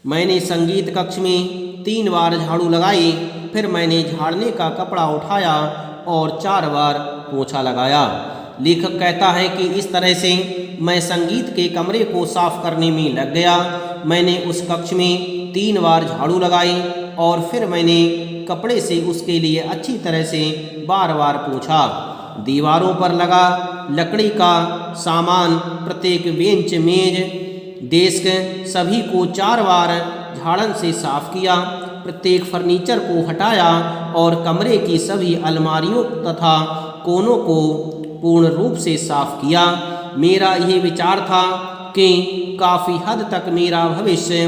मैंने संगीत कक्ष में 3 बार झाड़ू लगाई, फिर मैंने झाड़ने का कपड़ा उठाया और 4 बार पोछा लगाया। लेखक कहता है कि इस तरह से मैं संगीत के कमरे को साफ करने में लग गया। मैंने उस कक्ष में 3 बार झाड़ू लगाई और फिर मैंने कपड़े से उसके लिए अच्छी तरह से बार बार पोछा। दीवारों पर लगा लकड़ी का सामान, प्रत्येक बेंच, मेज, डेस्क सभी को 4 बार झाड़न से साफ किया। प्रत्येक फर्नीचर को हटाया और कमरे की सभी अलमारियों तथा कोनों को पूर्ण रूप से साफ किया। मेरा यह विचार था कि काफ़ी हद तक मेरा भविष्य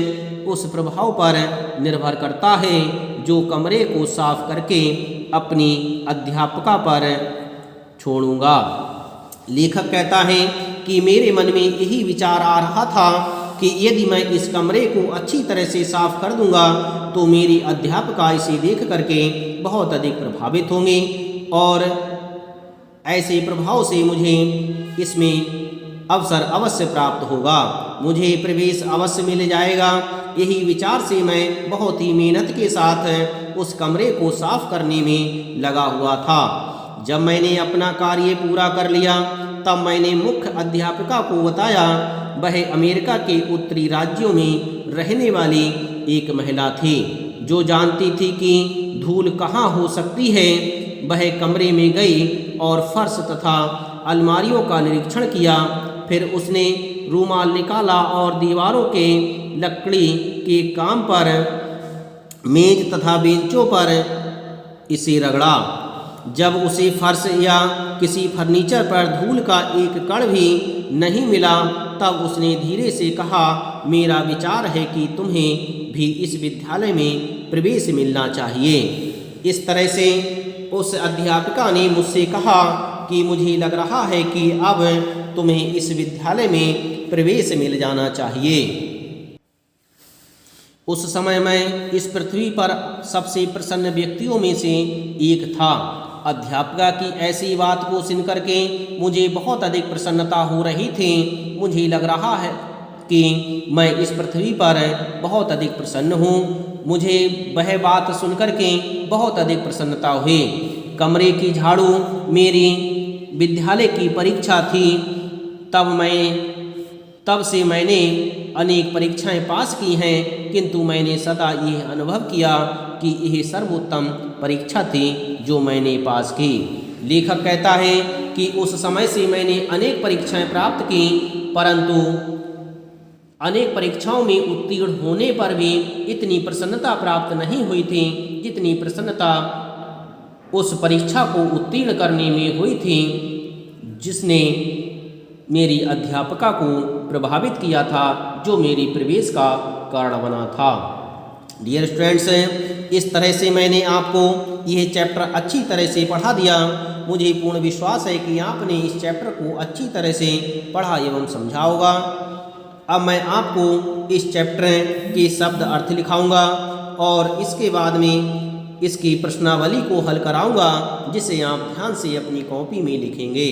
उस प्रभाव पर निर्भर करता है जो कमरे को साफ करके अपनी अध्यापका पर छोड़ूंगा। लेखक कहता है कि मेरे मन में यही विचार आ रहा था कि यदि मैं इस कमरे को अच्छी तरह से साफ कर दूंगा तो मेरी अध्यापका इसे देख करके बहुत अधिक प्रभावित होंगी और ऐसे प्रभाव से मुझे इसमें अवसर अवश्य प्राप्त होगा, मुझे प्रवेश अवश्य मिल जाएगा। यही विचार से मैं बहुत ही मेहनत के साथ उस कमरे को साफ करने में लगा हुआ था। जब मैंने अपना कार्य पूरा कर लिया तब मैंने मुख्य अध्यापिका को बताया। वह अमेरिका के उत्तरी राज्यों में रहने वाली एक महिला थी जो जानती थी कि धूल कहाँ हो सकती है। वह कमरे में गई और फर्श तथा अलमारियों का निरीक्षण किया। फिर उसने रूमाल निकाला और दीवारों के लकड़ी के काम पर, मेज तथा बेंचों पर इसे रगड़ा। जब उसे फर्श या किसी फर्नीचर पर धूल का एक कण भी नहीं मिला तब उसने धीरे से कहा, मेरा विचार है कि तुम्हें भी इस विद्यालय में प्रवेश मिलना चाहिए। इस तरह से उस अध्यापिका ने मुझसे कहा कि मुझे लग रहा है कि अब तुम्हें इस विद्यालय में प्रवेश मिल जाना चाहिए। उस समय मैं इस पृथ्वी पर सबसे प्रसन्न व्यक्तियों में से एक था। अध्यापिका की ऐसी बात को सुनकर के मुझे बहुत अधिक प्रसन्नता हो रही थी। मुझे लग रहा है कि मैं इस पृथ्वी पर बहुत अधिक प्रसन्न हूँ। मुझे वह बात सुनकर के बहुत अधिक प्रसन्नता हुई। कमरे की झाड़ू मेरी विद्यालय की परीक्षा थी। तब से मैंने अनेक परीक्षाएं पास की हैं, किंतु मैंने सदा यह अनुभव किया कि यह सर्वोत्तम परीक्षा थी जो मैंने पास की। लेखक कहता है कि उस समय से मैंने अनेक परीक्षाएं प्राप्त की, परंतु अनेक परीक्षाओं में उत्तीर्ण होने पर भी इतनी प्रसन्नता प्राप्त नहीं हुई थी जितनी प्रसन्नता उस परीक्षा को उत्तीर्ण करने में हुई थी जिसने मेरी अध्यापिका को प्रभावित किया था, जो मेरी प्रवेश का कारण बना था। डियर स्टूडेंट्स, इस तरह से मैंने आपको यह चैप्टर अच्छी तरह से पढ़ा दिया। मुझे पूर्ण विश्वास है कि आपने इस चैप्टर को अच्छी तरह से पढ़ा एवं समझा होगा। अब मैं आपको इस चैप्टर के शब्द अर्थ लिखाऊंगा और इसके बाद में इसकी प्रश्नावली को हल कराऊंगा, जिसे आप ध्यान से अपनी कॉपी में लिखेंगे।